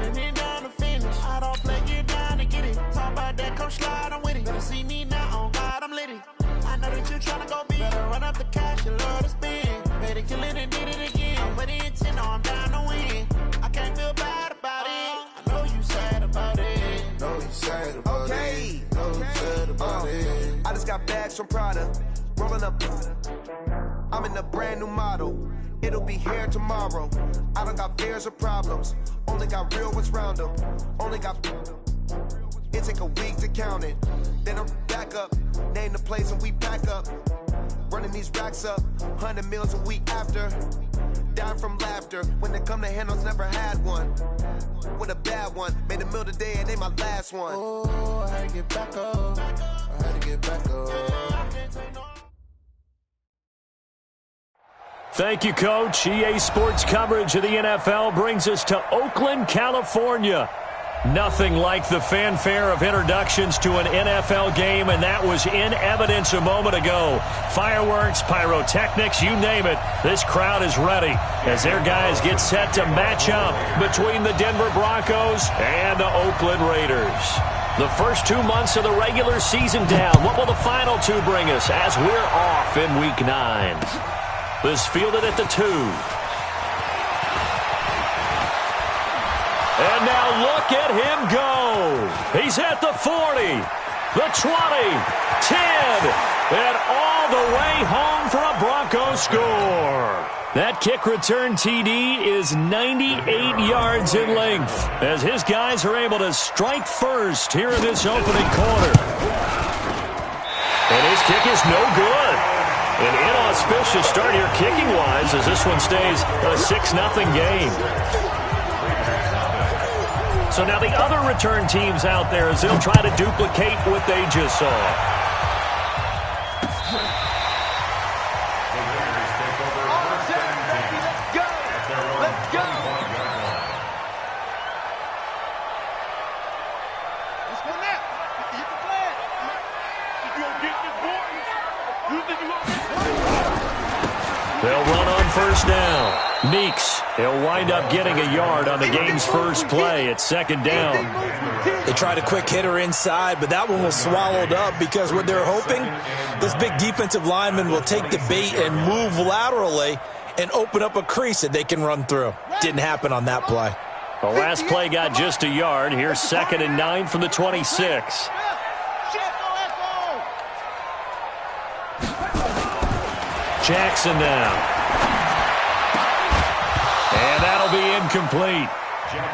running it down to finish. I don't play, get down to get it. Talk about that, come slide, I'm with it. Better see me now, on God, I'm lit it. I know that you tryna go big. Better run up the cash, you love to spend. Better kill it and did it again. I'm with the intent, no, I'm down to win. I can't feel bad about it. I know you sad about it. Know you sad about it. Know you sad about it. I just got bags from Prada. Rolling up. I'm in a brand new model. It'll be here tomorrow. I don't got fears or problems. Only got real ones round them. Only got. It take a week to count it. Then I'm back up. Name the place and we pack up. Running these racks up. 100 meals a week after. Dying from laughter. When they come to handles, never had one. With a bad one. Made a meal today and they my last one. Oh, I had to get back up. I had to get back up. Thank you, Coach. EA Sports coverage of the NFL brings us to Oakland, California. Nothing like the fanfare of introductions to an NFL game, and that was in evidence a moment ago. Fireworks, pyrotechnics, you name it. This crowd is ready as their guys get set to match up between the Denver Broncos and the Oakland Raiders. The first 2 months of the regular season down. What will the final two bring us as we're off in Week 9? This fielded at the 2. And now look at him go. He's at the 40, the 20, 10, and all the way home for a Broncos score. That kick return TD is 98 yards in length as his guys are able to strike first here in this opening quarter. And his kick is no good. An inauspicious start here kicking-wise as this one stays a 6-0 game. So now the other return teams out there as they'll try to duplicate what they just saw. They'll run on first down. Meeks, he'll wind up getting a yard on the game's first play at second down. They tried a quick hitter inside, but that one was swallowed up because what they're hoping, this big defensive lineman will take the bait and move laterally and open up a crease that they can run through. Didn't happen on that play. The last play got just a yard. Here's 2nd and 9 from the 26. Jackson now. And that'll be incomplete.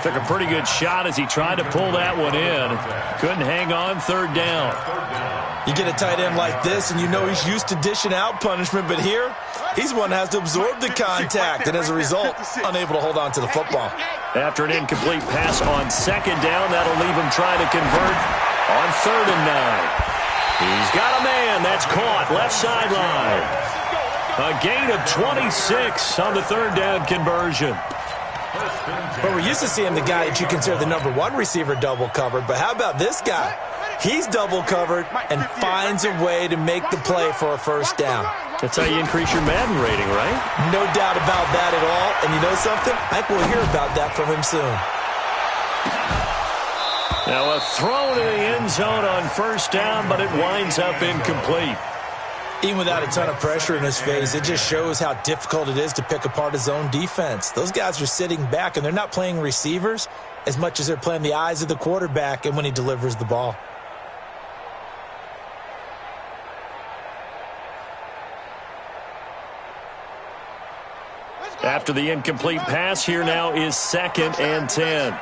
Took a pretty good shot as he tried to pull that one in. Couldn't hang on, 3rd down. You get a tight end like this, and you know he's used to dishing out punishment, but here, he's one that has to absorb the contact, and as a result, unable to hold on to the football. After an incomplete pass on 2nd down, that'll leave him trying to convert on 3rd and 9. He's got a man. That's caught left sideline. A gain of 26 on the 3rd down conversion. Well, we're used to seeing the guy that you consider the number 1 receiver double covered, but how about this guy? He's double covered and finds a way to make the play for a first down. That's how you increase your Madden rating, right? No doubt about that at all. And you know something? I think we'll hear about that from him soon. Now a throw to the end zone on first down, but it winds up incomplete. Even without a ton of pressure in his face, it just shows how difficult it is to pick apart his own defense. Those guys are sitting back, and they're not playing receivers as much as they're playing the eyes of the quarterback and when he delivers the ball. After the incomplete pass, here now is 2nd and 10.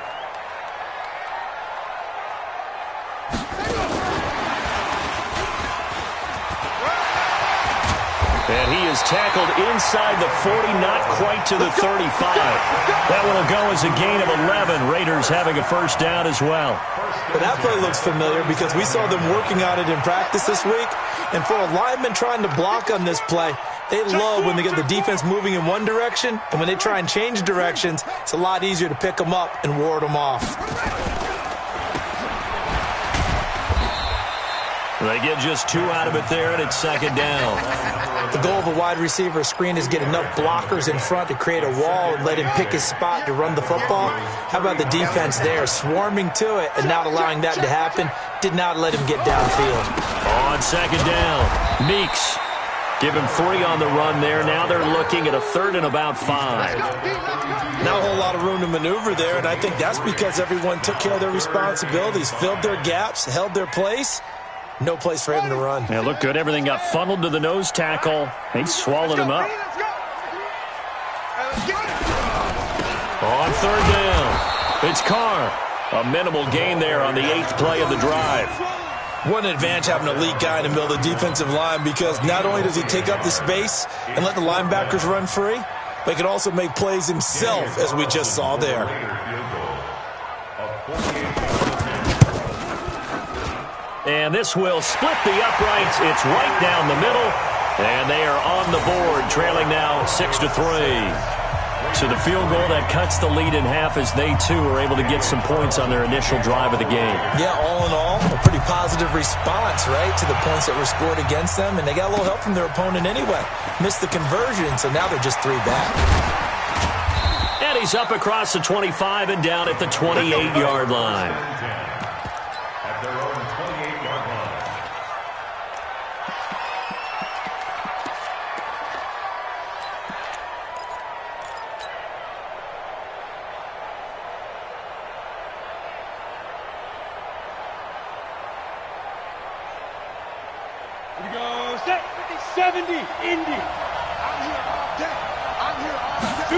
And he is tackled inside the 40, not quite to the 35. That one will go as a gain of 11. Raiders having a first down as well. But that play looks familiar because we saw them working on it in practice this week. And for a lineman trying to block on this play, they love when they get the defense moving in one direction. And when they try and change directions, it's a lot easier to pick them up and ward them off. They get just 2 out of it there, and it's 2nd down. The goal of a wide receiver screen is get enough blockers in front to create a wall and let him pick his spot to run the football. How about the defense there, swarming to it and not allowing that to happen? Did not let him get downfield. On second down, Meeks. Give him 3 on the run there. Now they're looking at a 3rd and about 5. Not a whole lot of room to maneuver there, and I think that's because everyone took care of their responsibilities, filled their gaps, held their place. No place for him to run. Yeah, looked good. Everything got funneled to the nose tackle. They swallowed him up. On 3rd down, it's Carr. A minimal gain there on the 8th play of the drive. What an advantage having a elite guy in the middle of the defensive line, because not only does he take up the space and let the linebackers run free, but he can also make plays himself, as we just saw there. And this will split the uprights. It's right down the middle, and they are on the board, trailing now 6-3. So the field goal that cuts the lead in half as they, too, are able to get some points on their initial drive of the game. Yeah, all in all, a pretty positive response, right, to the points that were scored against them. And they got a little help from their opponent anyway. Missed the conversion, so now they're just 3 back. And he's up across the 25 and down at the 28-yard line. Here we go, set, 70, Indy. I'm here all day. I'm here all day. 2.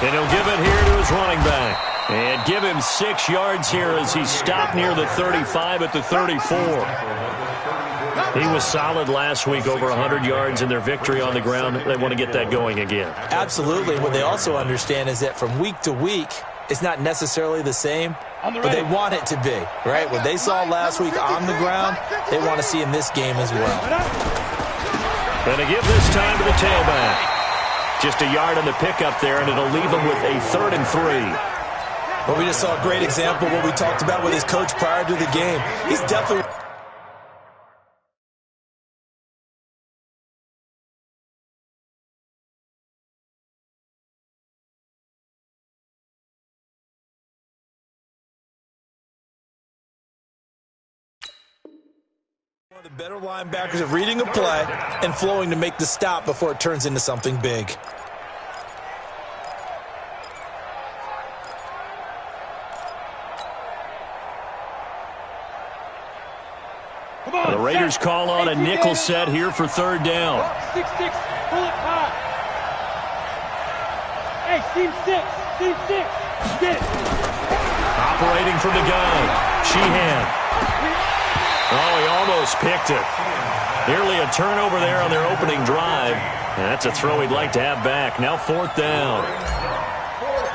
And he'll give it here to his running back. And give him 6 yards here as he stopped near the 35 at the 34. He was solid last week, over 100 yards in their victory on the ground. They want to get that going again. Absolutely. What they also understand is that from week to week, it's not necessarily the same, but they want it to be, right? What they saw last week on the ground, they want to see in this game as well. Going to give this time to the tailback. Just a yard on the pickup there, and it'll leave them with a 3rd and 3. Well, we just saw a great example of what we talked about with his coach prior to the game. He's definitely... one of the better linebackers of reading a play and flowing to make the stop before it turns into something big. The Raiders call on a nickel set here for 3rd down. 6-6, pull it high. Hey, seam 6, get it. Operating from the gun, Sheehan. Oh, he almost picked it. Nearly a turnover there on their opening drive. And that's a throw he'd like to have back. Now 4th down.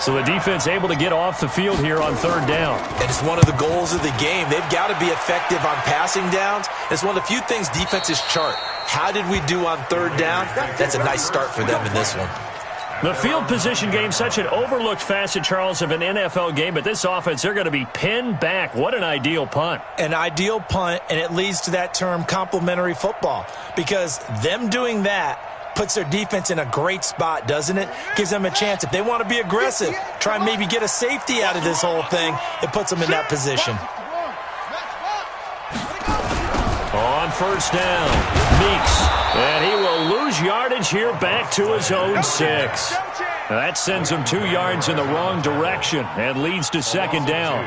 So the defense able to get off the field here on 3rd down. And it's one of the goals of the game. They've got to be effective on passing downs. It's one of the few things defenses chart. How did we do on 3rd down? That's a nice start for them in this one. The field position game, such an overlooked facet, Charles, of an NFL game, but this offense, they're going to be pinned back. What an ideal punt. An ideal punt, and it leads to that term complementary football, because them doing that puts their defense in a great spot, doesn't it? Gives them a chance. If they want to be aggressive, try and maybe get a safety out of this whole thing, it puts them in that position. On 1st down, Meeks. And he will lose yardage here back to his own 6. That sends him 2 yards in the wrong direction and leads to 2nd down.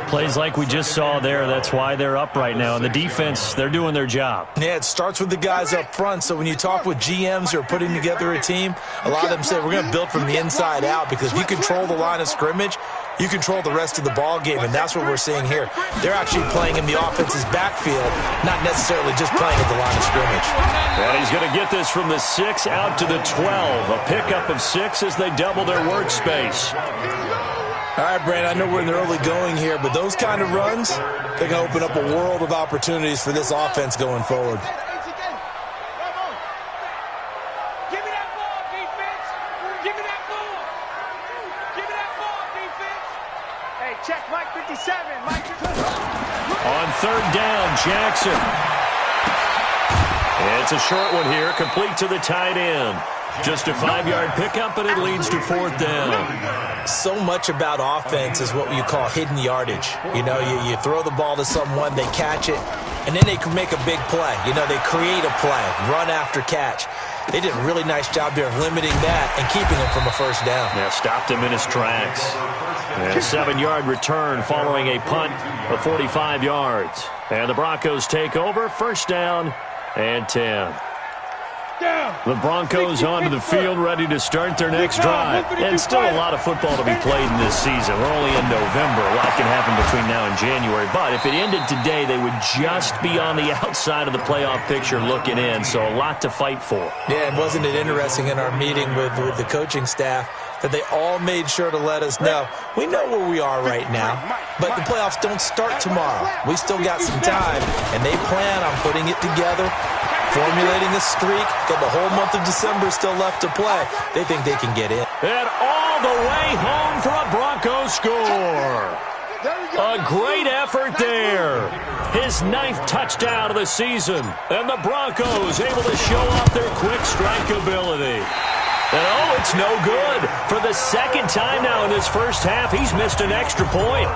Plays like we just saw there. That's why they're up right now. And the defense, they're doing their job. Yeah, it starts with the guys up front. So when you talk with GMs who are putting together a team, a lot of them say we're going to build from the inside out, because if you control the line of scrimmage, you control the rest of the ball game, and that's what we're seeing here. They're actually playing in the offense's backfield, not necessarily just playing at the line of scrimmage. And he's going to get this from the 6 out to the 12. A pickup of 6 as they double their workspace. All right, Brandon, I know we're in the early going here, but those kind of runs, they're going to open up a world of opportunities for this offense going forward. Check Mike 57. On 3rd down, Jackson. It's a short one here, complete to the tight end. Just a 5-yard pickup, and it leads to 4th down. So much about offense is what you call hidden yardage. You know, you throw the ball to someone, they catch it, and then they can make a big play. You know, they create a play, run after catch. They did a really nice job there of limiting that and keeping him from a first down. Yeah, stopped him in his tracks. And a 7-yard return following a punt of 45 yards. And the Broncos take over, first down and 10. The Broncos onto the field, ready to start their next drive. And still a lot of football to be played in this season. We're only in November. A lot can happen between now and January. But if it ended today, they would just be on the outside of the playoff picture looking in. So a lot to fight for. Yeah, and wasn't it interesting in our meeting with the coaching staff that they all made sure to let us know, we know where we are right now, but the playoffs don't start tomorrow. We still got some time, and they plan on putting it together, formulating a streak, got the whole month of December still left to play. They think they can get in. And all the way home for a Broncos score. A great effort there. His 9th touchdown of the season. And the Broncos able to show off their quick strike ability. And oh, it's no good. For the second time now in this first half, he's missed an extra point.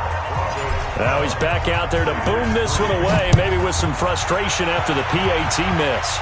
Now he's back out there to boom this one away, maybe with some frustration after the PAT miss.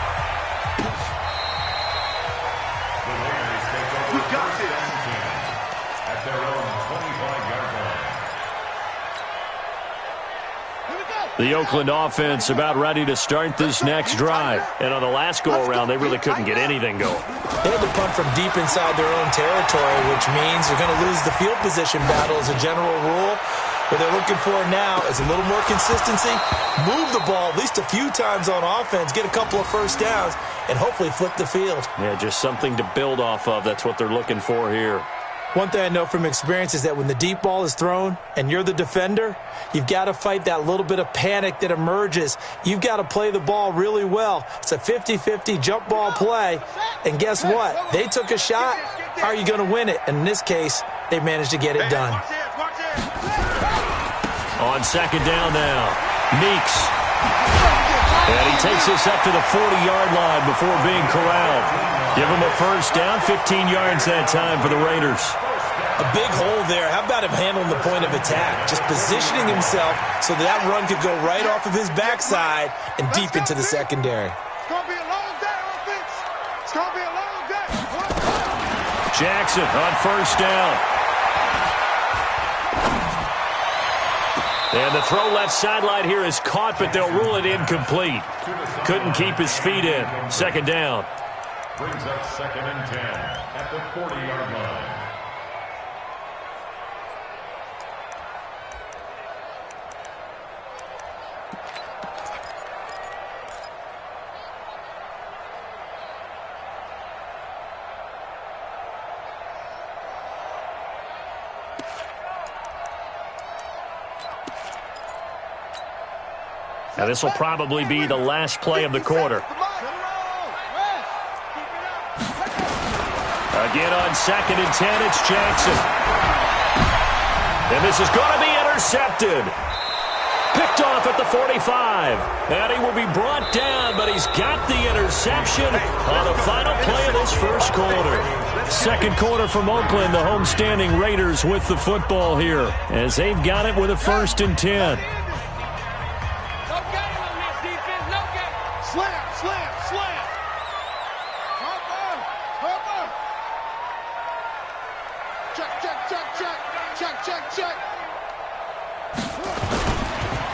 The Oakland offense about ready to start this next drive. And on the last go-around, they really couldn't get anything going. They had to punt from deep inside their own territory, which means they're going to lose the field position battle as a general rule. What they're looking for now is a little more consistency, move the ball at least a few times on offense, get a couple of first downs, and hopefully flip the field. Yeah, just something to build off of. That's what they're looking for here. One thing I know from experience is that when the deep ball is thrown and you're the defender, you've got to fight that little bit of panic that emerges. You've got to play the ball really well. It's a 50-50 jump ball play, and guess what? They took a shot. How are you going to win it? And in this case, they managed to get it done. On second down now, Meeks. And he takes this up to the 40-yard line before being corralled. Give him a first down, 15 yards that time for the Raiders. A big hole there. How about him handling the point of attack? Just positioning himself so that run could go right off of his backside and deep into the secondary. It's going to be a long day on offense. It's going to be a long day. Jackson on first down. And the throw left sideline here is caught, but they'll rule it incomplete. Couldn't keep his feet in. Second down. Brings up 2nd and 10 at the 40-yard line. Now this will probably be the last play of the quarter. Again on 2nd and 10, it's Jackson. And this is going to be intercepted. Picked off at the 45. And he will be brought down, but he's got the interception on the final play of this first quarter. Second quarter from Oakland, the homestanding Raiders with the football here, as they've got it with a 1st and 10.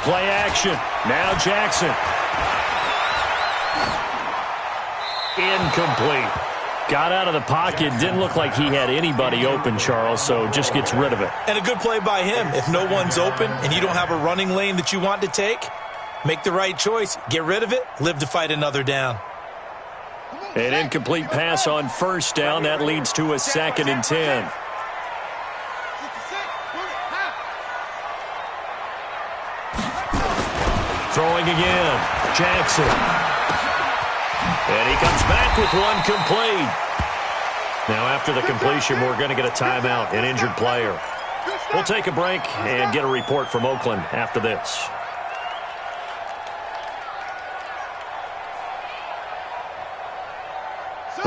Play action. Now Jackson. Incomplete. Got out of the pocket. Didn't look like he had anybody open, Charles, so just gets rid of it. And a good play by him. If no one's open and you don't have a running lane that you want to take, make the right choice. Get rid of it. Live to fight another down. An incomplete pass on first down. That leads to a 2nd and 10. Throwing again, Jackson. And he comes back with one complete. Now after the completion, we're going to get a timeout, an injured player. We'll take a break and get a report from Oakland after this.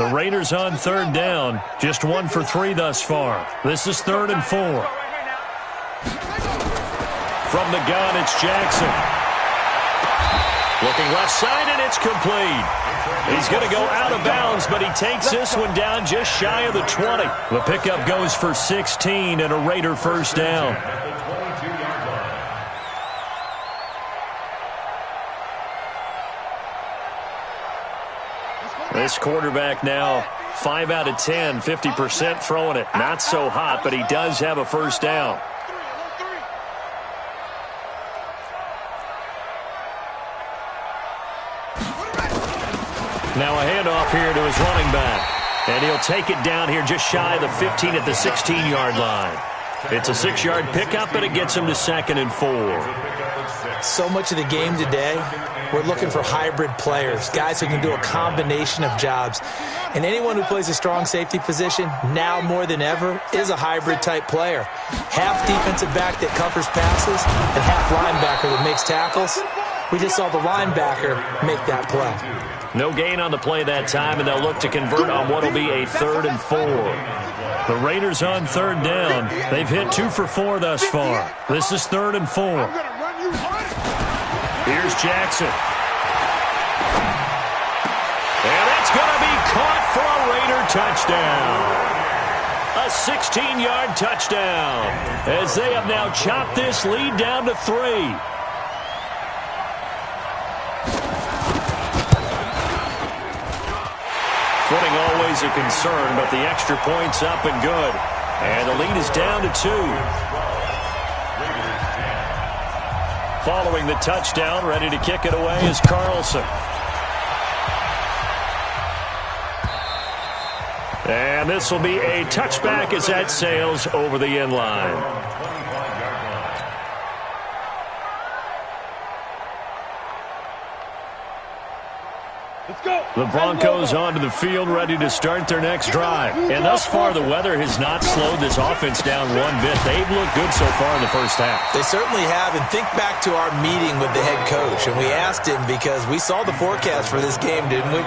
The Raiders on third down. Just 1 for 3 thus far. This is 3rd and 4. From the gun, it's Jackson. Looking left side, and it's complete. He's going to go out of bounds, but he takes this one down just shy of the 20. The pickup goes for 16 and a Raider first down. This quarterback now 5 out of 10, 50% throwing it. Not so hot, but he does have a first down. Now a handoff here to his running back. And he'll take it down here just shy of the 15 at the 16-yard line. It's a 6-yard pickup, and it gets him to 2nd and 4. So much of the game today, we're looking for hybrid players, guys who can do a combination of jobs. And anyone who plays a strong safety position, now more than ever, is a hybrid-type player. Half defensive back that covers passes and half linebacker that makes tackles. We just saw the linebacker make that play. No gain on the play that time, and they'll look to convert on what will be a 3rd and 4. The Raiders on third down. They've hit 2 for 4 thus far. This is 3rd and 4. Here's Jackson. And it's going to be caught for a Raider touchdown. A 16-yard touchdown as they have now chopped this lead down to 3. Footing always a concern, but the extra point's up and good. And the lead is down to 2. Following the touchdown, ready to kick it away is Carlson. And this will be a touchback as that sails over the end line. The Broncos onto the field, ready to start their next drive. And thus far, the weather has not slowed this offense down one bit. They've looked good so far in the first half. They certainly have. And think back to our meeting with the head coach. And we asked him, because we saw the forecast for this game, didn't we?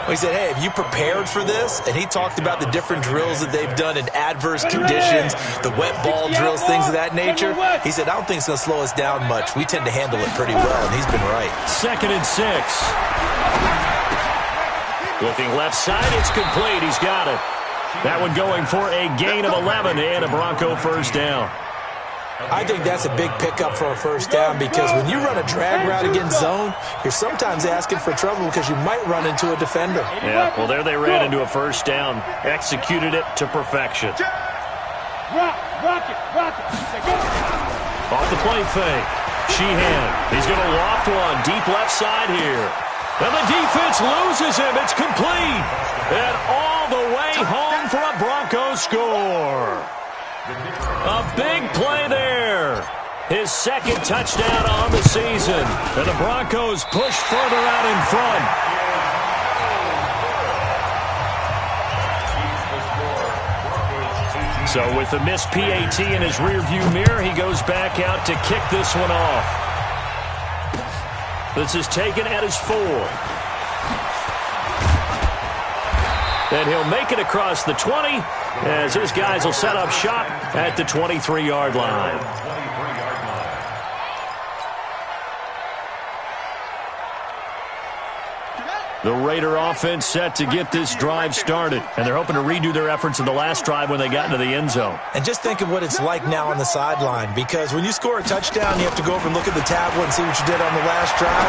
We said, hey, have you prepared for this? And he talked about the different drills that they've done in adverse conditions, the wet ball drills, things of that nature. He said, I don't think it's going to slow us down much. We tend to handle it pretty well, and he's been right. 2nd and 6. Looking left side, it's complete. He's got it. That one going for a gain of 11 and a Bronco first down. I think that's a big pickup for a first down, because when you run a drag route against zone, you're sometimes asking for trouble because you might run into a defender. Yeah, well, there they ran into a first down. Executed it to perfection. Rock it. Off the play fake. Sheehan. He's going to loft one deep left side here. And the defense loses him. It's complete. And all the way home for a Broncos score. A big play there. His 2nd touchdown on the season. And the Broncos push further out in front. So with the missed PAT in his rearview mirror, he goes back out to kick this one off. This is taken at his 4. And he'll make it across the 20 as his guys will set up shop at the 23-yard line. The Raider offense set to get this drive started, and they're hoping to redo their efforts in the last drive when they got into the end zone. And just think of what it's like now on the sideline, because when you score a touchdown, you have to go over and look at the tablet and see what you did on the last drive.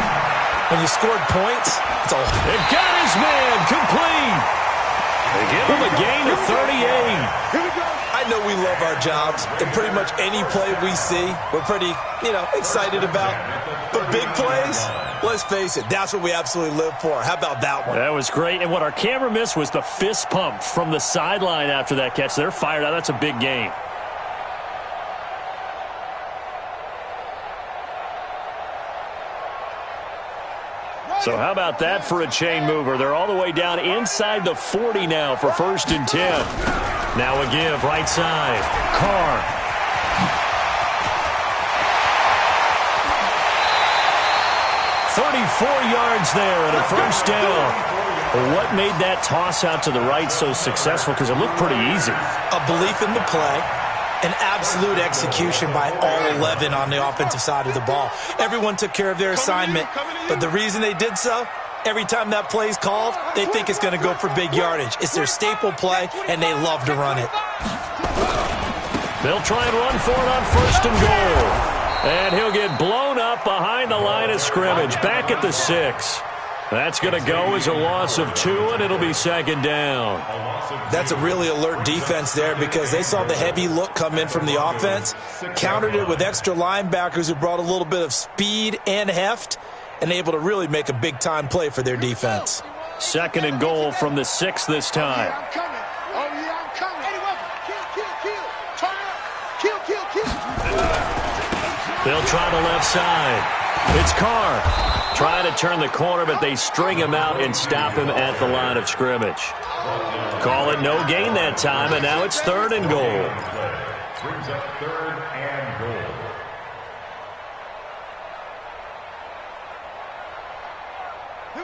When you scored points, it's all... They got his man complete. They give him a gain of 38. I know we love our jobs, and pretty much any play we see, we're pretty, excited about. But big plays, let's face it, that's what we absolutely live for. How about that one? That was great. And what our camera missed was the fist pump from the sideline after that catch. They're fired out. That's a big game. So how about that for a chain mover? They're all the way down inside the 40 now for 1st and 10. Now a give, right side. Carr. 34 yards there and a first down. Well, what made that toss out to the right so successful? Because it looked pretty easy. A belief in the play, an absolute execution by all 11 on the offensive side of the ball. Everyone took care of their assignment, but the reason they did so, every time that play is called, they think it's going to go for big yardage. It's their staple play, and they love to run it. They'll try and run for it on 1st and goal. And he'll get blown up behind the line of scrimmage, back at the 6. That's going to go as a loss of 2, and it'll be 2nd down. That's a really alert defense there because they saw the heavy look come in from the offense, countered it with extra linebackers who brought a little bit of speed and heft, and able to really make a big-time play for their defense. 2nd and goal from the 6 this time. They'll try the left side. It's Carr trying to turn the corner, but they string him out and stop him at the line of scrimmage. Call it no gain that time, and now it's 3rd and goal. Brings up 3rd and goal.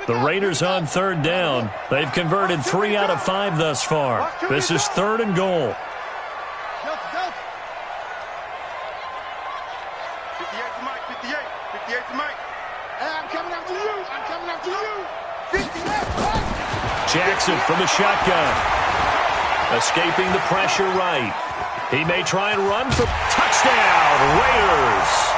The Raiders on 3rd down. They've converted 3 out of 5 thus far. This is 3rd and goal. 58 to Mike, 58 to Mike. Hey, I'm coming after you. 58, Mike. Jackson from the shotgun. Escaping the pressure right. He may try and run for touchdown, Raiders.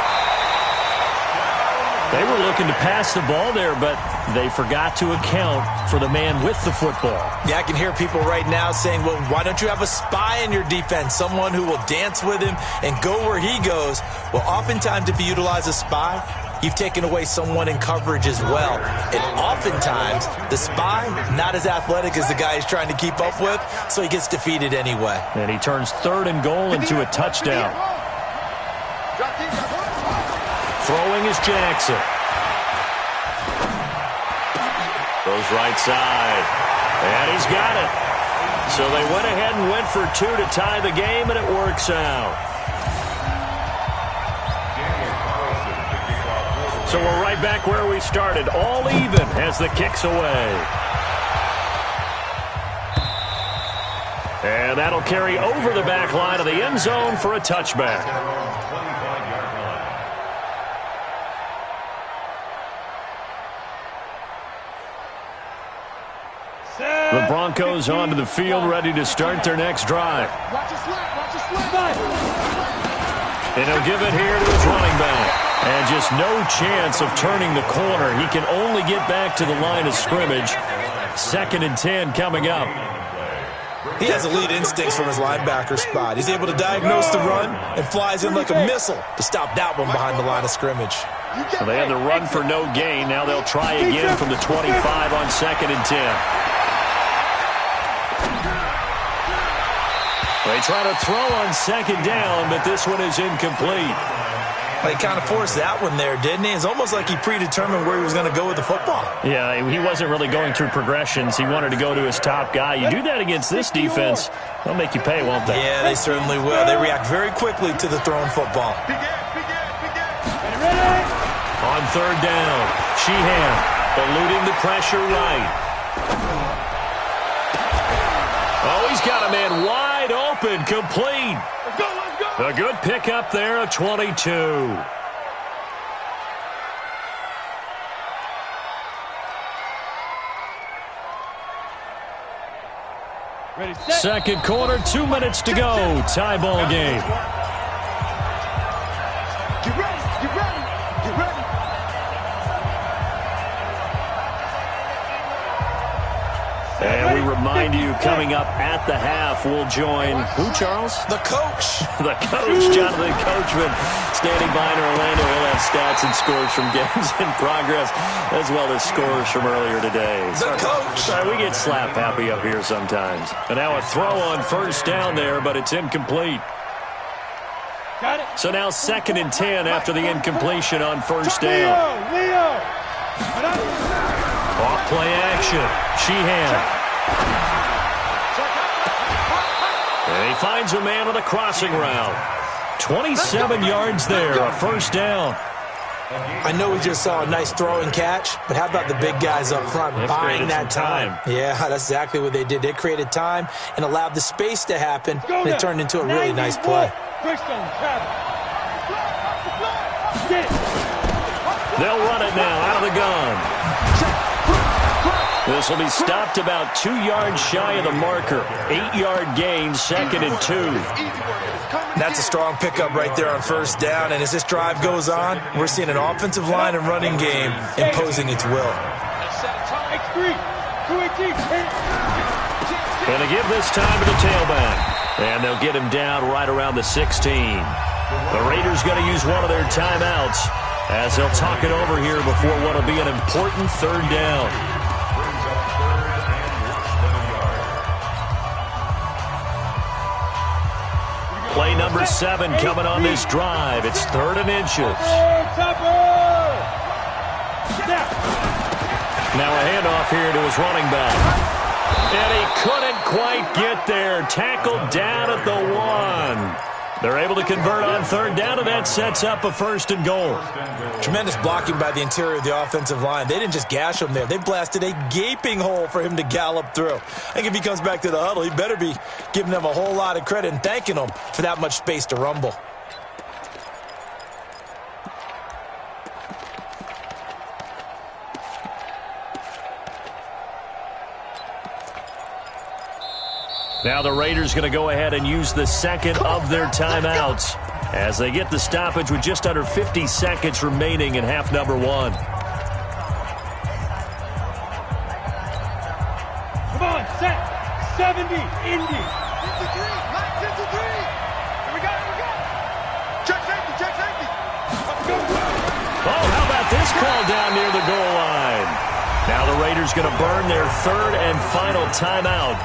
They were looking to pass the ball there, but they forgot to account for the man with the football. Yeah, I can hear people right now saying, well, why don't you have a spy in your defense, someone who will dance with him and go where he goes? Well, oftentimes if you utilize a spy, you've taken away someone in coverage as well. And oftentimes, the spy, not as athletic as the guy he's trying to keep up with, so he gets defeated anyway. And he turns 3rd and goal into a touchdown. Throwing is Jackson. Goes right side. And he's got it. So they went ahead and went for 2 to tie the game, and it works out. So we're right back where we started. All even as the kick's away. And that'll carry over the back line of the end zone for a touchback. The Broncos onto the field, ready to start their next drive. And he'll give it here to his running back. And just no chance of turning the corner. He can only get back to the line of scrimmage. 2nd and 10 coming up. He has elite instincts from his linebacker spot. He's able to diagnose the run and flies in like a missile to stop that one behind the line of scrimmage. So they had the run for no gain. Now they'll try again from the 25 on 2nd and 10. They try to throw on 2nd down, but this one is incomplete. They kind of forced that one there, didn't he? It's almost like he predetermined where he was going to go with the football. Yeah, he wasn't really going through progressions. He wanted to go to his top guy. You do that against this defense, they'll make you pay, won't they? Yeah, they certainly will. They react very quickly to the thrown football. On 3rd down, Sheehan eluding the pressure right. Oh, he's got a man wide open, complete. A good pickup there of 22. Second quarter, 2 minutes to go. Tie ball game. Get ready, get ready, get ready. And we remind you, coming up at the half, we'll join who, Charles? The coach. The coach, Jonathan Coachman, standing by in Orlando. He'll have stats and scores from games in progress, as well as scores from earlier today. The coach. Sorry, we get slap happy up here sometimes. And now a throw on 1st down there, but it's incomplete. Got it. So now 2nd and 10 after the incompletion on 1st down. Leo. Off play action. Sheehan. And he finds a man on the crossing route. 27 yards there, a 1st down. I know we just saw a nice throw and catch, but how about the big guys up front buying that time? Yeah, that's exactly what they did. They created time and allowed the space to happen, and it turned into a really nice play. They'll run it now out of the gun. This will be stopped about 2 yards shy of the marker. 8-yard gain, 2nd and 2. That's a strong pickup right there on first down, and as this drive goes on, we're seeing an offensive line and running game imposing its will. Going to give this time to the tailback, and they'll get him down right around the 16. The Raiders going to use one of their timeouts as they'll talk it over here before what will be an important 3rd down. Play number 7 coming on this drive. It's 3rd and inches. Now a handoff here to his running back. And he couldn't quite get there. Tackled down at the 1. They're able to convert on 3rd down, and that sets up a 1st and goal. Tremendous blocking by the interior of the offensive line. They didn't just gash him there. They blasted a gaping hole for him to gallop through. I think if he comes back to the huddle, he better be giving them a whole lot of credit and thanking them for that much space to rumble. Now the Raiders going to go ahead and use the 2nd of their timeouts as they get the stoppage with just under 50 seconds remaining in half number 1. Come on, set. 70, Indy. 53, line 53. Here we go, here we go. Check safety, check safety. Oh, how about this call down near the goal line? Now the Raiders going to burn their 3rd and final timeout,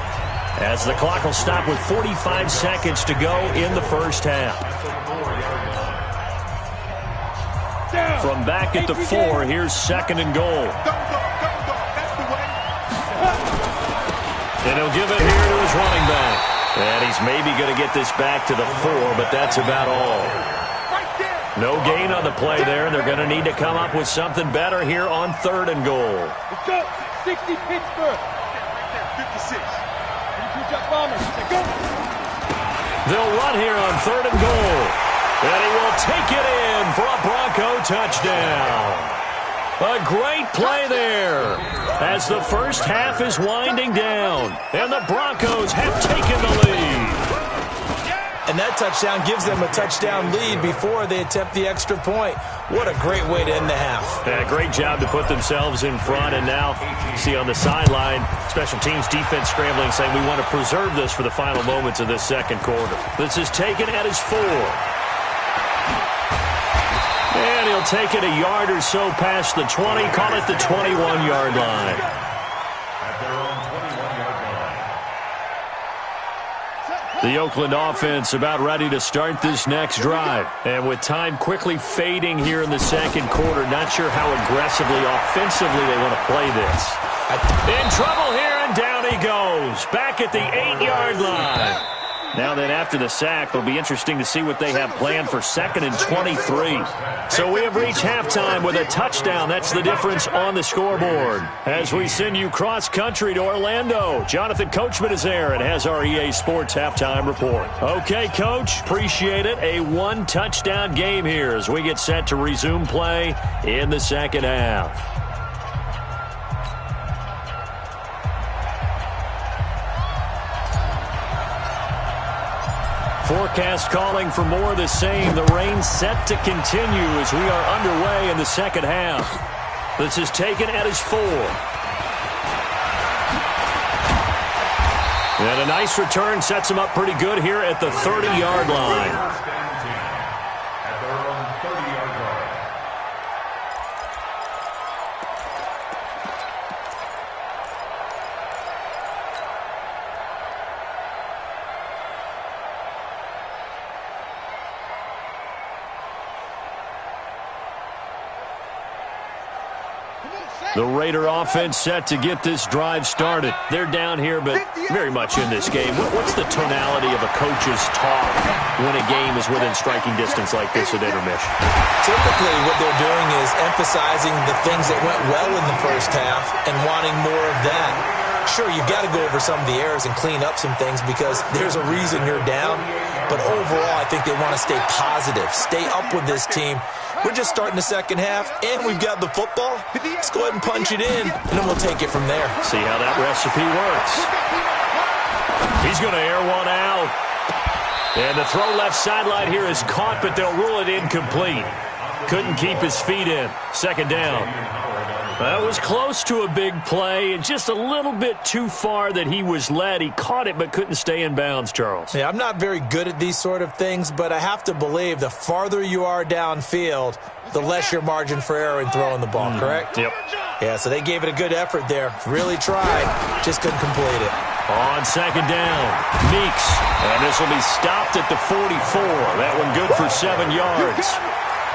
as the clock will stop with 45 seconds to go in the first half. From back at the 4, here's 2nd and goal. And he'll give it here to his running back. And he's maybe going to get this back to the 4, but that's about all. No gain on the play there. They're going to need to come up with something better here on 3rd and goal. Let's go. 60 Pittsburgh. 56. They'll run here on 3rd and goal. And he will take it in for a Bronco touchdown. A great play there as the first half is winding down. And the Broncos have taken the lead. And that touchdown gives them a touchdown lead before they attempt the extra point. What a great way to end the half. Yeah, great job to put themselves in front. And now, you see on the sideline, special teams defense scrambling, saying we want to preserve this for the final moments of this 2nd quarter. This is taken at his 4. And he'll take it a yard or so past the 20, call it the 21-yard line. The Oakland offense about ready to start this next drive. And with time quickly fading here in the 2nd quarter, not sure how aggressively, offensively they want to play this. In trouble here, and down he goes. Back at the 8-yard line. Now then, after the sack, it'll be interesting to see what they have planned for 2nd and 23. So we have reached halftime with a touchdown. That's the difference on the scoreboard. As we send you cross-country to Orlando, Jonathan Coachman is there and has our EA Sports halftime report. Okay, Coach, appreciate it. A 1-touchdown game here as we get set to resume play in the 2nd half. Forecast calling for more of the same. The rain set to continue as we are underway in the 2nd half. This is taken at his 4. And a nice return sets him up pretty good here at the 30-yard line. The Raider offense set to get this drive started. They're down here, but very much in this game. What's the tonality of a coach's talk when a game is within striking distance like this at intermission? Typically, what they're doing is emphasizing the things that went well in the first half and wanting more of that. Sure, you've got to go over some of the errors and clean up some things because there's a reason you're down. But overall, I think they want to stay positive, stay up with this team. We're just starting the second half, and we've got the football. Let's go ahead and punch it in, and then we'll take it from there. See how that recipe works. He's going to air one out. And the throw left sideline here is caught, but they'll rule it incomplete. Couldn't keep his feet in. Second down. That was close to a big play, and just a little bit too far that he was led. He caught it but couldn't stay in bounds, Charles. Yeah, I'm not very good at these sort of things, but I have to believe the farther you are downfield, the less your margin for error in throwing the ball, correct? Yep. Yeah, so they gave it a good effort there. Really tried, just couldn't complete it. On second down, Meeks. And this will be stopped at the 44. That one good for 7 yards.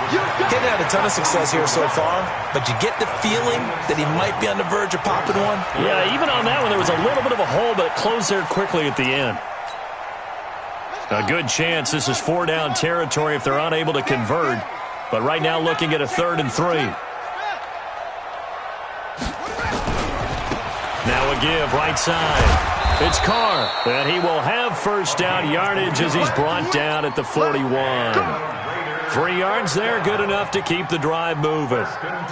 Hadn't had a ton of success here so far, but you get the feeling that he might be on the verge of popping one. Yeah, even on that one, there was a little bit of a hole, but it closed there quickly at the end. A good chance this is 4-down territory if they're unable to convert, but right now looking at a 3rd and 3. Now a give, right side. It's Carr, and he will have first down yardage as he's brought down at the 41. 3 yards there, good enough to keep the drive moving.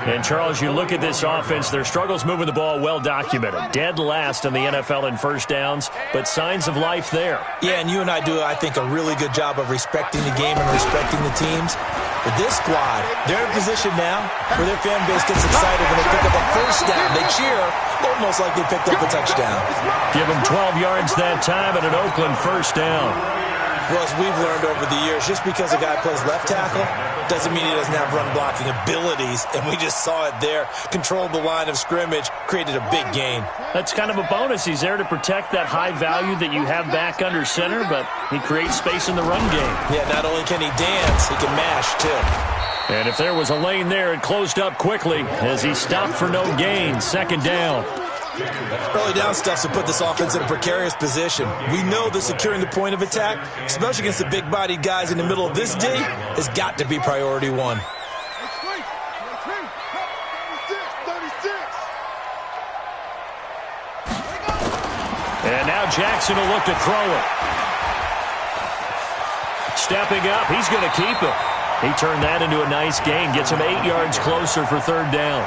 And, Charles, you look at this offense, their struggles moving the ball well documented. Dead last in the NFL in first downs, but signs of life there. Yeah, and you and I do, I think, a really good job of respecting the game and respecting the teams. But this squad, they're in position now where their fan base gets excited when they pick up a first down. They cheer almost like they picked up a touchdown. Give them 12 yards that time and an Oakland first down. Well, as we've learned over the years, just because a guy plays left tackle doesn't mean he doesn't have run-blocking abilities, and we just saw it there. Controlled the line of scrimmage, created a big gain. That's kind of a bonus. He's there to protect that high value that you have back under center, but he creates space in the run game. Yeah, not only can he dance, he can mash, too. And if there was a lane there, it closed up quickly as he stopped for no gain. Second down. Early down stuff to put this offense in a precarious position. We know that securing the point of attack, especially against the big-bodied guys in the middle of this D, has got to be priority one. And now Jackson will look to throw it. Stepping up, he's going to keep it. He turned that into a nice gain, gets him 8 yards closer for 3rd down.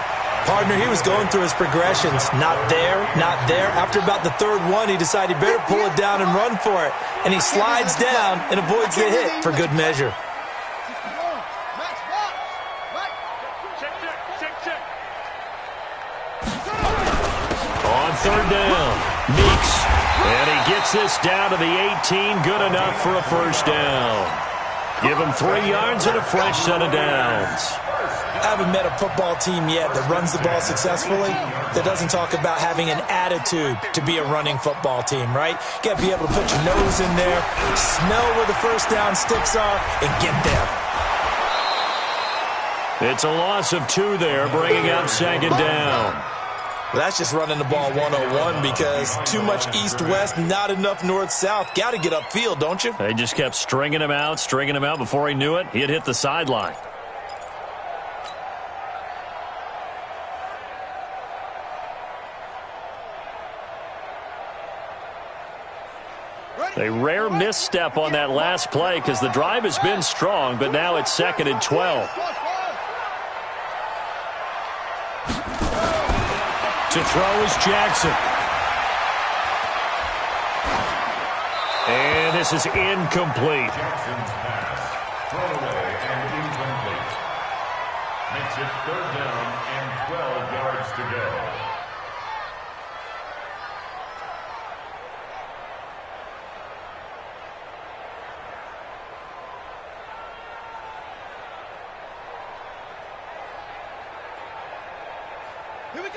Partner, he was going through his progressions. Not there, not there. After about the 3rd one, he decided he better pull it down and run for it. And he slides down and avoids the hit for good measure. On 3rd down, Meeks. And he gets this down to the 18. Good enough for a first down. Give him 3 yards and a fresh set of downs. I haven't met a football team yet that runs the ball successfully that doesn't talk about having an attitude to be a running football team, right? You got to be able to put your nose in there, smell where the first down sticks are, and get there. It's a loss of 2 there, bringing up 2nd down. Well, that's just running the ball 101 because too much east-west, not enough north-south. Got to get upfield, don't you? They just kept stringing him out. Before he knew it, he had hit the sideline. A rare misstep on that last play because the drive has been strong, but now it's 2nd and 12. To throw is Jackson. And this is incomplete. Jackson's pass. Throwaway and incomplete. Makes it 3rd down and 12 yards to go.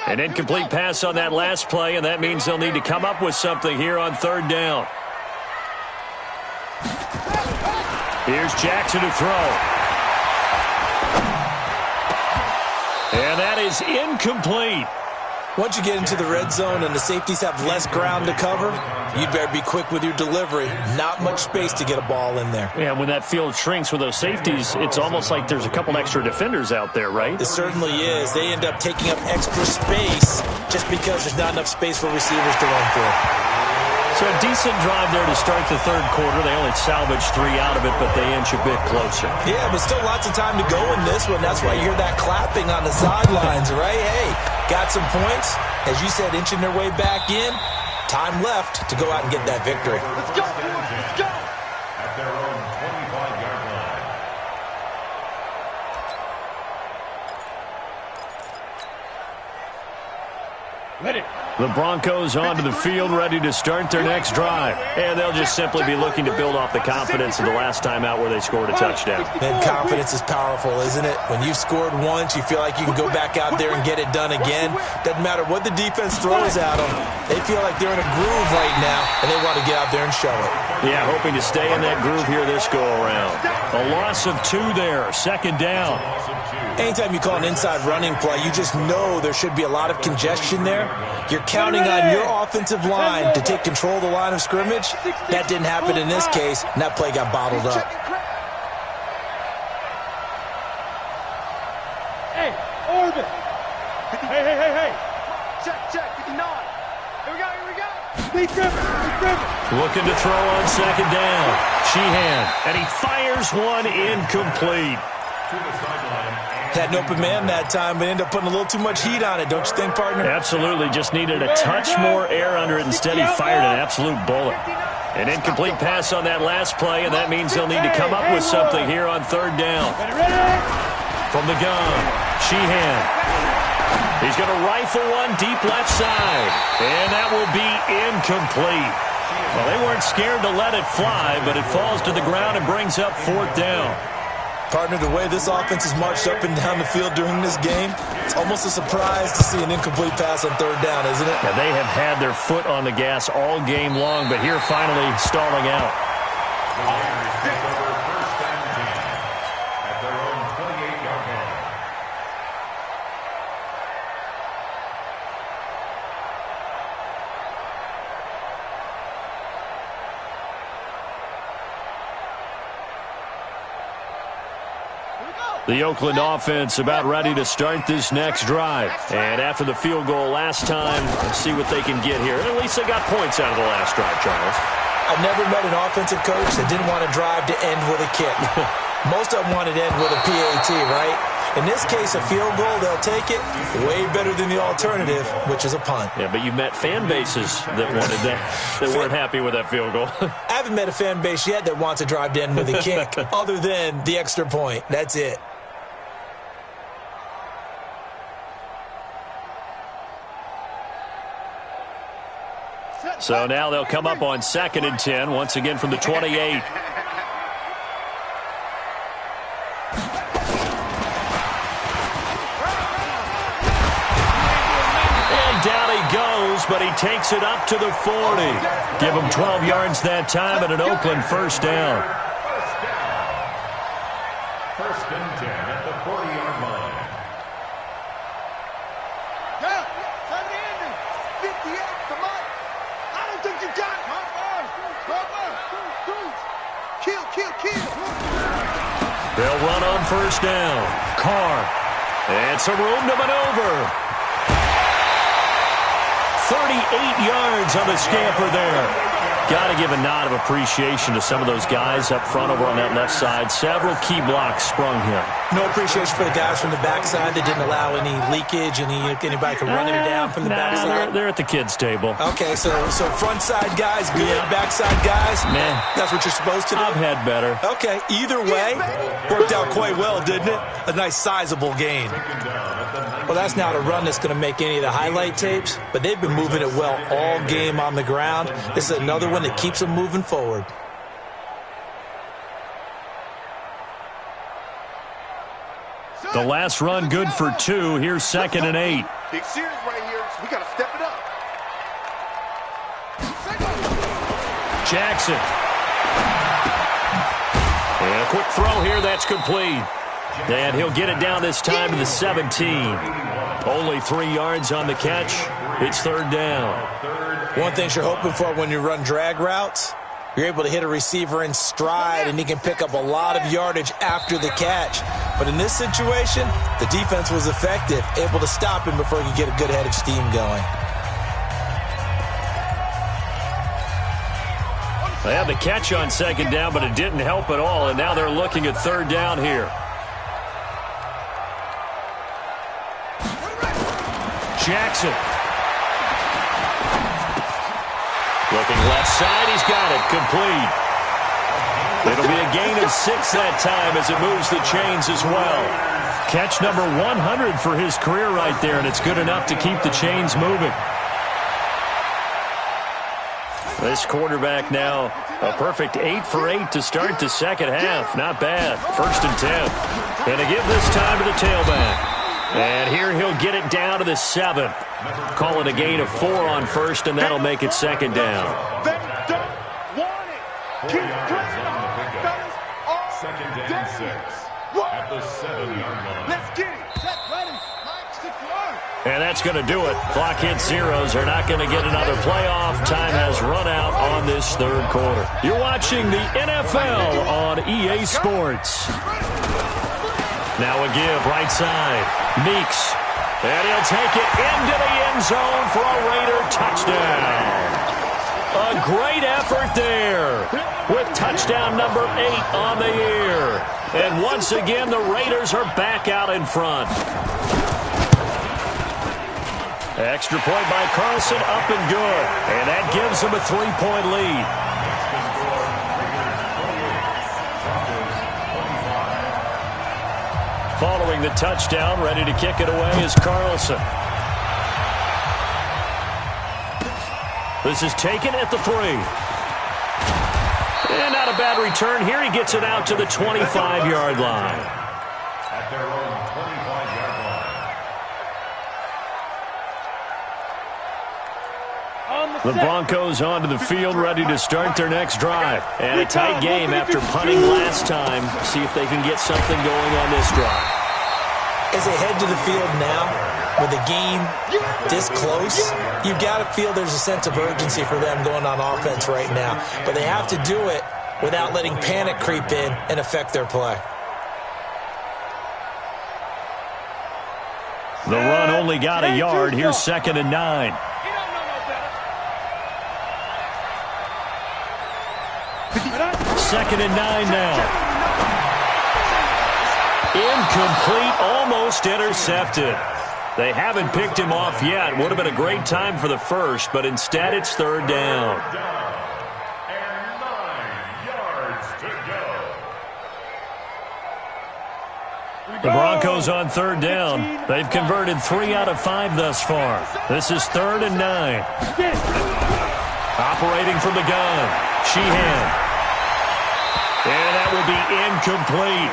An incomplete pass on that last play, and that means they'll need to come up with something here on 3rd down. Here's Jackson to throw. And that is incomplete. Once you get into the red zone and the safeties have less ground to cover, you'd better be quick with your delivery. Not much space to get a ball in there. Yeah, when that field shrinks with those safeties, it's almost like there's a couple extra defenders out there, right? It certainly is. They end up taking up extra space just because there's not enough space for receivers to run through. So a decent drive there to start the third quarter. They only salvaged 3 out of it, but they inch a bit closer. Yeah, but still lots of time to go in this one. That's why you hear that clapping on the sidelines, right? Hey, got some points. As you said, inching their way back in. Time left to go out and get that victory. Let's go, boys. Let's go. At their own 25-yard line. Let it. The Broncos onto the field, ready to start their next drive. And they'll just simply be looking to build off the confidence of the last time out where they scored a touchdown. Man, confidence is powerful, isn't it? When you've scored once, you feel like you can go back out there and get it done again. Doesn't matter what the defense throws at them. They feel like they're in a groove right now, and they want to get out there and show it. Yeah, hoping to stay in that groove here this go-around. A loss of 2 there, second down. Anytime you call an inside running play, you just know there should be a lot of congestion there. You're counting on your offensive line to take control of the line of scrimmage. That didn't happen in this case, and that play got bottled up. Hey, orbit. Hey. Check, 59. Here we go. Lee Griffin. Looking to throw on second down. Sheehan, and he fires one incomplete. To the sideline. Had an open man that time, but ended up putting a little too much heat on it, don't you think, partner? Absolutely, just needed a touch more air under it. Instead, he fired an absolute bullet. An incomplete pass on that last play, and that means they'll need to come up with something here on third down. From the gun, Sheehan. He's going to rifle one deep left side, and that will be incomplete. Well, they weren't scared to let it fly, but it falls to the ground and brings up fourth down. Partner, the way this offense has marched up and down the field during this game, it's almost a surprise to see an incomplete pass on third down, isn't it? Yeah, they have had their foot on the gas all game long, but here finally stalling out. The Raiders take over first and 10 at their own 28-yard line. The Oakland offense about ready to start this next drive. And after the field goal last time, let's see what they can get here. At least they got points out of the last drive, Charles. I've never met an offensive coach that didn't want a drive to end with a kick. Most of them wanted to end with a PAT, right? In this case, a field goal, they'll take it. Way better than the alternative, which is a punt. Yeah, but you've met fan bases that wanted that, that weren't happy with that field goal. I haven't met a fan base yet that wants a drive to end with a kick, other than the extra point. That's it. So now they'll come up on 2nd and 10, once again from the 28. And down he goes, but he takes it up to the 40. Give him 12 yards that time and an Oakland first down. First and 10 at the 40-yard line. They'll run on first down. Carr. And some room to maneuver. 38 yards on the scamper there. Got to give a nod of appreciation to some of those guys up front over on that left side. Several key blocks sprung here. No appreciation for the guys from the backside that didn't allow any leakage, anybody could run it down from the backside. They're at the kids' table. Okay, so front side guys, good. Yeah. Backside guys, man, that's what you're supposed to do. I've had better. Okay, either way, worked out quite well, didn't it? A nice sizable gain. Well, that's not a run that's going to make any of the highlight tapes, but they've been moving it well all game on the ground. This is another one that keeps them moving forward. The last run good for 2. Here's 2nd and 8. Big series right here, so we got to step it up. Jackson. And a quick throw here, that's complete. And he'll get it down this time to the 17. Only 3 yards on the catch. It's third down. One thing you're hoping for when you run drag routes, you're able to hit a receiver in stride, and he can pick up a lot of yardage after the catch. But in this situation, the defense was effective, able to stop him before he could get a good head of steam going. They had the catch on second down, but it didn't help at all, and now they're looking at third down here. Jackson. Looking left side, he's got it, complete. It'll be a gain of 6 that time as it moves the chains as well. Catch number 100 for his career right there, and it's good enough to keep the chains moving. This quarterback now, a perfect 8 for 8 to start the second half. Not bad. 1st and 10. And to give this time to the tailback. And here he'll get it down to the 7. Call it a gain of 4 on first, and that'll make it second down. They don't want it. Keep playing on the fellas. Second down 6 at the 7-yard line. Let's get it. Set, ready. Mike, stick to work. And that's going to do it. Clock hits zeros. They're not going to get another playoff. Time has run out on this third quarter. You're watching the NFL on EA Sports. Now a give, right side. Meeks. And he'll take it into the end zone for a Raider touchdown. A great effort there with touchdown number 8 on the year. And once again, the Raiders are back out in front. Extra point by Carlson, up and good. And that gives them a 3-point lead. Following the touchdown, ready to kick it away is Carlson. This is taken at the 3. And not a bad return here. He gets it out to the 25-yard line. At their own 25-yard line. The Broncos onto the field, ready to start their next drive. And a tight game after punting last time. See if they can get something going on this drive. As they head to the field now, with the game this close, you've got to feel there's a sense of urgency for them going on offense right now. But they have to do it without letting panic creep in and affect their play. The run only got a yard. Here's 2nd and 9. Second and 9 now. Incomplete, almost intercepted. They haven't picked him off yet. Would have been a great time for the first, but instead it's third down. And 9 yards to go. The Broncos on third down. They've converted 3 out of 5 thus far. This is 3rd and 9. Operating from the gun, Sheehan. And that will be incomplete.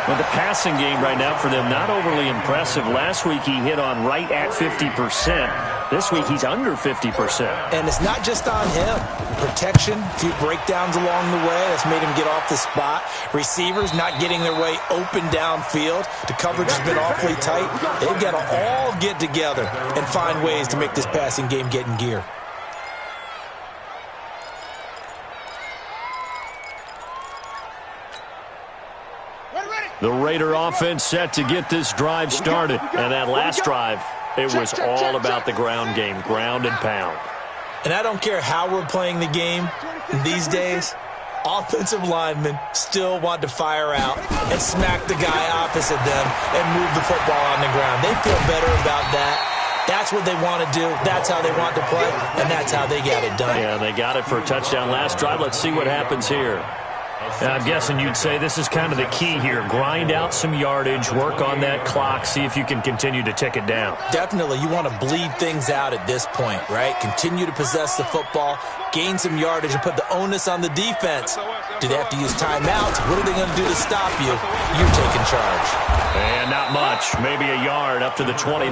But the passing game right now for them, not overly impressive. Last week he hit on right at 50%. This week he's under 50%. And it's not just on him. Protection, a few breakdowns along the way. That's made him get off the spot. Receivers not getting their way open downfield. The coverage has been awfully tight. They've got to all get together and find ways to make this passing game get in gear. The Raider offense set to get this drive started. And that last drive, it was all about the ground game, ground and pound. And I don't care how we're playing the game these days, offensive linemen still want to fire out and smack the guy opposite them and move the football on the ground. They feel better about that. That's what they want to do. That's how they want to play, and that's how they got it done. Yeah, they got it for a touchdown last drive. Let's see what happens here. And I'm guessing you'd say this is kind of the key here. Grind out some yardage, work on that clock, see if you can continue to tick it down. Definitely. You want to bleed things out at this point, right? Continue to possess the football, gain some yardage, and put the onus on the defense. Do they have to use timeouts? What are they going to do to stop you? You're taking charge. And not much. Maybe a yard up to the 29.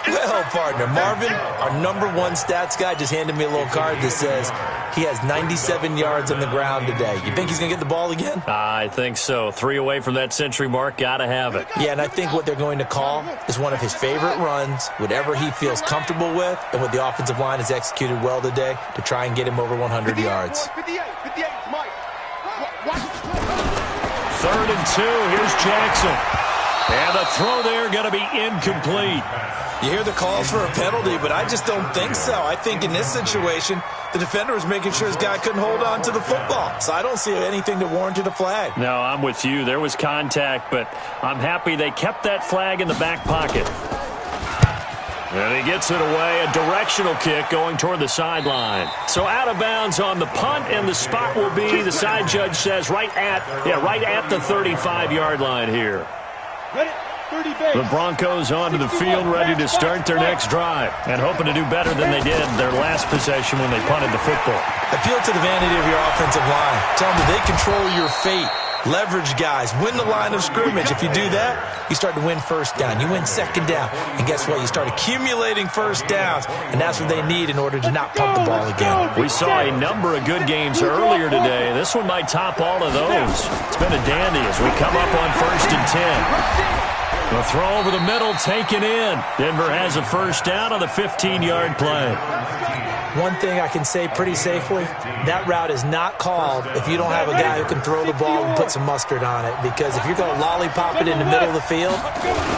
Well, partner, Marvin, our #1 stats guy just handed me a little card that says he has 97 yards on the ground today. You think he's going to get the ball again? I think so. 3 away from that century mark. Got to have it. Yeah, and I think what they're going to call is one of his favorite runs, whatever he feels comfortable with, and what the offensive line has executed well today to try and get him over 100 yards. 58, Mike. 3rd and 2. Here's Jackson. And the throw there going to be incomplete. You hear the calls for a penalty, but I just don't think so. I think in this situation, the defender was making sure his guy couldn't hold on to the football. So I don't see anything that warranted a flag. No, I'm with you. There was contact, but I'm happy they kept that flag in the back pocket. And he gets it away, a directional kick going toward the sideline. So out of bounds on the punt, and the spot will be, the side judge says, right at the 35-yard line here. The Broncos onto the field, ready to start their next drive, and hoping to do better than they did their last possession when they punted the football. Appeal to the vanity of your offensive line. Tell them that they control your fate. Leverage guys. Win the line of scrimmage. If you do that, you start to win first down. You win second down. And guess what? You start accumulating first downs, and that's what they need in order to not pump the ball again. We saw a number of good games earlier today. This one might top all of those. It's been a dandy as we come up on 1st and 10. The throw over the middle, taken in. Denver has a first down on the 15-yard play. One thing I can say pretty safely, that route is not called if you don't have a guy who can throw the ball and put some mustard on it. Because if you're going to lollipop it in the middle of the field,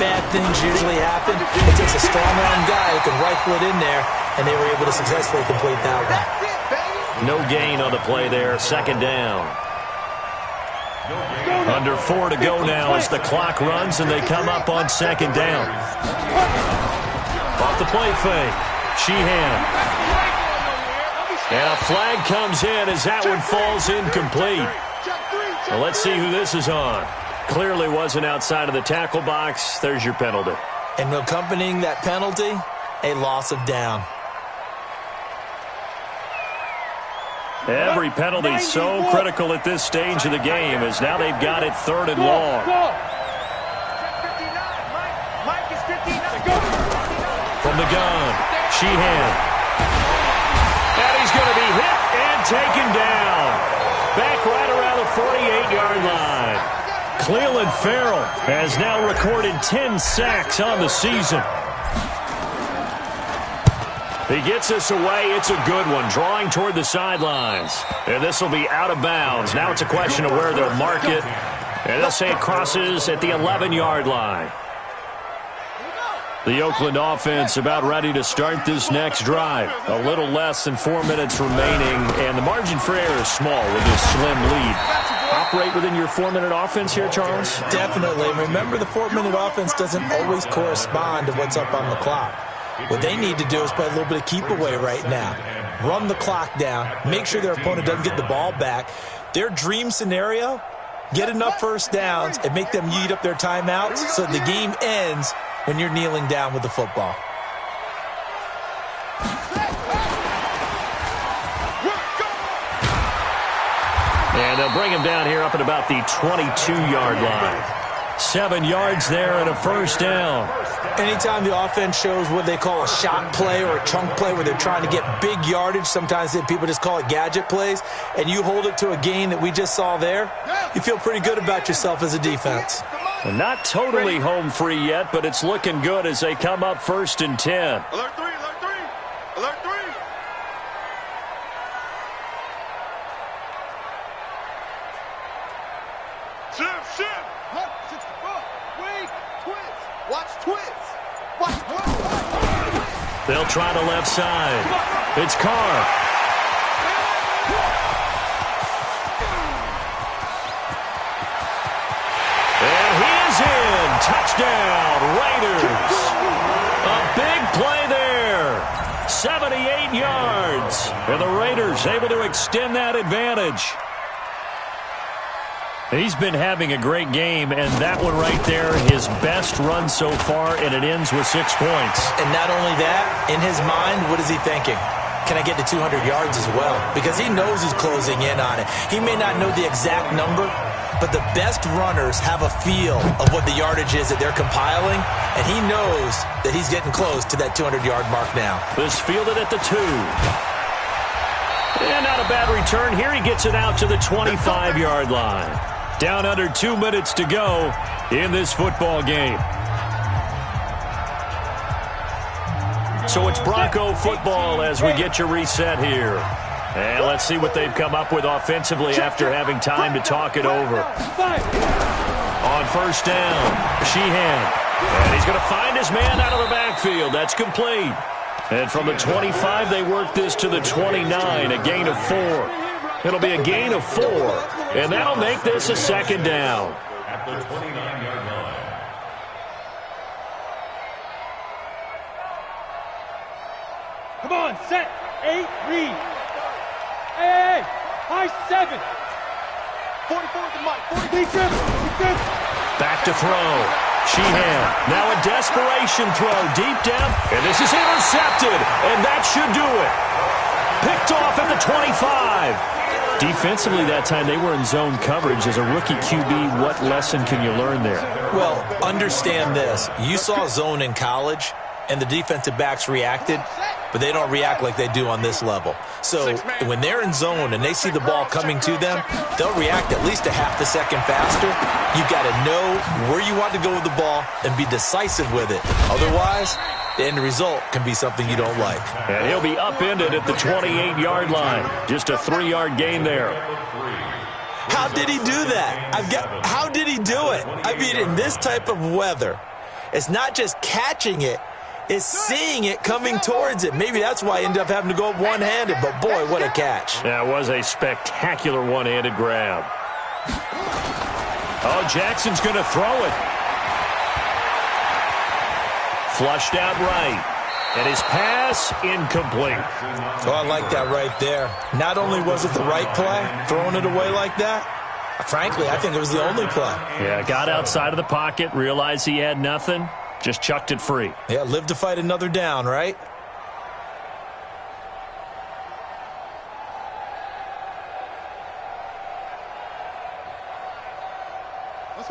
bad things usually happen. It takes a strong-arm guy who can rifle it in there, and they were able to successfully complete that one. No gain on the play there, 2nd down. Under 4 to go now as the clock runs, and they come up on 2nd down. Off the play fake. Sheehan. And a flag comes in as that one falls incomplete. Well, let's see who this is on. Clearly wasn't outside of the tackle box. There's your penalty. And accompanying that penalty, a loss of down. Every penalty so critical at this stage of the game as now they've got it 3rd and long. From the gun, Sheehan. And he's going to be hit and taken down. Back right around the 48-yard line. Cleveland Farrell has now recorded 10 sacks on the season. He gets this away. It's a good one, drawing toward the sidelines. And this will be out of bounds. Now it's a question of where they'll mark it. And they'll say it crosses at the 11-yard line. The Oakland offense about ready to start this next drive. A little less than 4 minutes remaining, and the margin for error is small with this slim lead. Operate within your 4-minute offense here, Charles? Definitely. Remember, the 4-minute offense doesn't always correspond to what's up on the clock. What they need to do is play a little bit of keep away right now. Run the clock down. Make sure their opponent doesn't get the ball back. Their dream scenario, get enough first downs and make them eat up their timeouts so the game ends when you're kneeling down with the football. And they'll bring him down here up at about the 22-yard line. 7 yards there and a first down. Anytime the offense shows what they call a shot play or a chunk play where they're trying to get big yardage, sometimes people just call it gadget plays, and you hold it to a gain that we just saw there, you feel pretty good about yourself as a defense. And not totally home free yet, but it's looking good as they come up 1st and 10. Alert 3, alert 3, alert 3. Shift. Wait, twist. Watch twist. They'll try the left side. It's Carr. And he is in. Touchdown, Raiders. A big play there. 78 yards. And the Raiders able to extend that advantage. He's been having a great game, and that one right there, his best run so far, and it ends with 6 points. And not only that, in his mind, what is he thinking? Can I get to 200 yards as well? Because he knows he's closing in on it. He may not know the exact number, but the best runners have a feel of what the yardage is that they're compiling, and he knows that he's getting close to that 200-yard mark now. This fielded at the 2. And not a bad return here. He gets it out to the 25-yard line. Down under 2 minutes to go in this football game. So it's Bronco football as we get you reset here. And let's see what they've come up with offensively after having time to talk it over. On first down, Sheehan. And he's going to find his man out of the backfield. That's complete. And from the 25, they work this to the 29, a gain of 4. It'll be a gain of 4, and that'll make this a second down. At the 29-yard line. Come on, set, 8, read. Hey, high 7. 44 to Mike. 47. Back to throw. Sheehan, now a desperation throw deep down, and this is intercepted, and that should do it. Picked off at the 25. Defensively that time, they were in zone coverage. As a rookie QB, what lesson can you learn there? Well, understand this. You saw zone in college, and the defensive backs reacted, but they don't react like they do on this level. So when they're in zone and they see the ball coming to them, they'll react at least a half the second faster. You've got to know where you want to go with the ball and be decisive with it. Otherwise, the end result can be something you don't like. And he'll be upended at the 28-yard line. Just a 3-yard gain there. How did he do that? How did he do it? I mean, in this type of weather, it's not just catching it, it's seeing it coming towards it. Maybe that's why I ended up having to go up one-handed, but boy, what a catch. That was a spectacular one-handed grab. Oh, Jackson's going to throw it. Flushed out right. And his pass incomplete. Oh, I like that right there. Not only was it the right play, throwing it away like that, frankly, I think it was the only play. Yeah, got outside of the pocket, realized he had nothing, just chucked it free. Yeah, live to fight another down, right?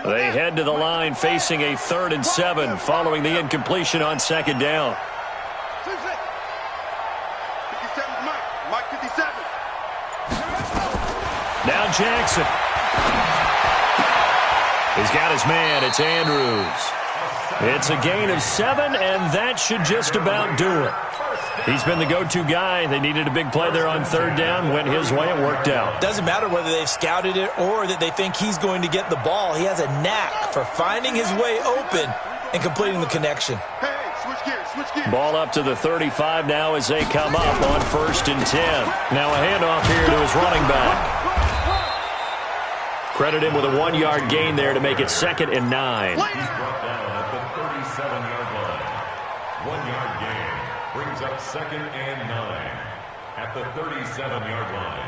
They head to the line facing a 3rd and 7 following the incompletion on second down. 57 Mike. Mike 57. Now Jackson. He's got his man. It's Andrews. It's a gain of 7, and that should just about do it. He's been the go-to guy. They needed a big play there on 3rd down. Went his way. It worked out. Doesn't matter whether they've scouted it or that they think he's going to get the ball. He has a knack for finding his way open and completing the connection. Hey, switch gears, switch gears. Ball up to the 35 now as they come up on 1st and 10. Now a handoff here to his running back. Credit him with a 1-yard gain there to make it 2nd and 9. Brought down at the 37-yard line. 1-yard gain brings up 2nd and 9 at the 37-yard line.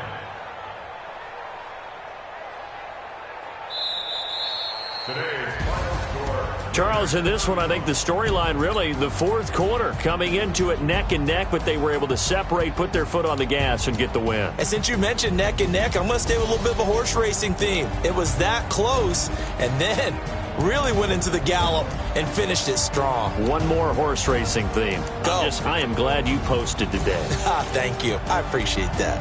Today's final score. Charles, in this one, I think the storyline really, the 4th quarter, coming into it neck and neck, but they were able to separate, put their foot on the gas, and get the win. And since you mentioned neck and neck, I'm going to stay with a little bit of a horse racing theme. It was that close, and then really went into the gallop and finished it strong. One more horse racing theme. Go. I am glad you posted today. Thank you. I appreciate that.